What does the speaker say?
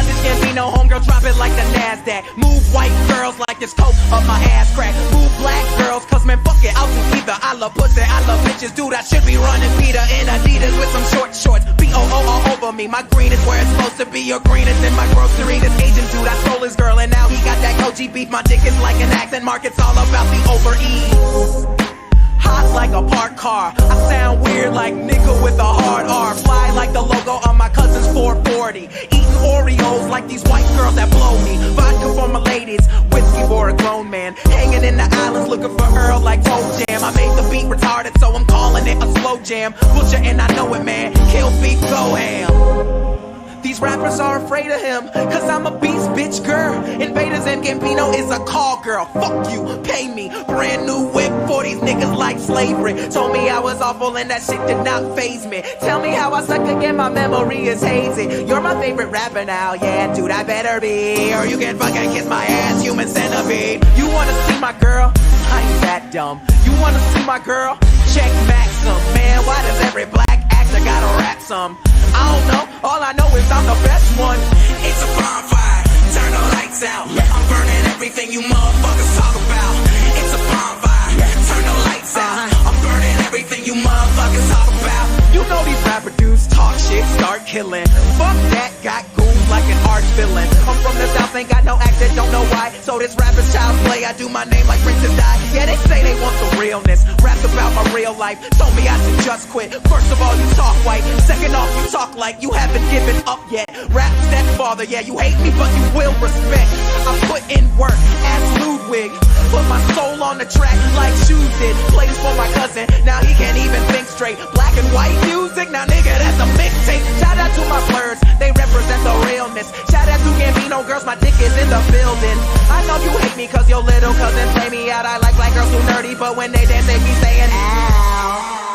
Childish Gambino, homegirl, drop it like the NASDAQ. Move white girls like this coke up my ass crack. Move black girls, cause man, fuck it, I'll do either. I love pussy, I love bitches, dude, I should be running Peter in Adidas with some short shorts. B-O-O all over me, my green is where it's supposed to be. Your green is in my grocery. This Asian dude, I stole his girl, and now he got that Koji beef. My dick is like an accent mark, it's all about the over-ease. Hot like a parked car, I sound weird like nigga with a hard R. Fly like the logo on my cousin's 440. Eating Oreos like these white girls that blow me. Vodka for my ladies, whiskey for a grown man. Hanging in the islands looking for Earl like Toe Jam. I made the beat retarded, so I'm calling it a slow jam. Butcher and I know it, man. Kill beef, go ham. These rappers are afraid of him, cause I'm a beast, bitch, girl. Invaders and Gambino is a call girl. Fuck you, pay me. Brand new whip for these niggas like slavery. Told me I was awful and that shit did not faze me. Tell me how I suck again, my memory is hazy. You're my favorite rapper now, yeah, dude, I better be. Or you can fucking kiss my ass, human centipede. You wanna see my girl? I ain't that dumb. You wanna see my girl? Check Maxim. Man, why does every black actor gotta rap some? I don't know, all I know is I'm the best one. It's a bonfire, turn the lights out. I'm burning everything you motherfuckers talk about. It's a bonfire, turn the lights out. I'm burning everything you motherfuckers talk about. You know these rapper dudes talk shit, start killing. Fuck that, got goons like an arch villain. I'm from the south, ain't got no accent, don't know why. So this rapper's child's play, I do my name like Princess Di. Yeah, they say they want the realness, rap about my real life. Told me I should just quit. First of all, you talk white. Second off, you talk like you haven't given up yet. Rap stepfather, yeah, you hate me, but you will respect. I put in work, ask Ludwig. Put my soul on the track like shoes did. Plays for my cousin, now he can't even think straight. Black and white music, now nigga, that's a mixtape. Shout out to my blurs, they represent the realness. Shout out to Gambino girls, my dick is in the building. I know you hate me cause your little cousin play me out. I like black girls who nerdy, but when they dance they be saying ow.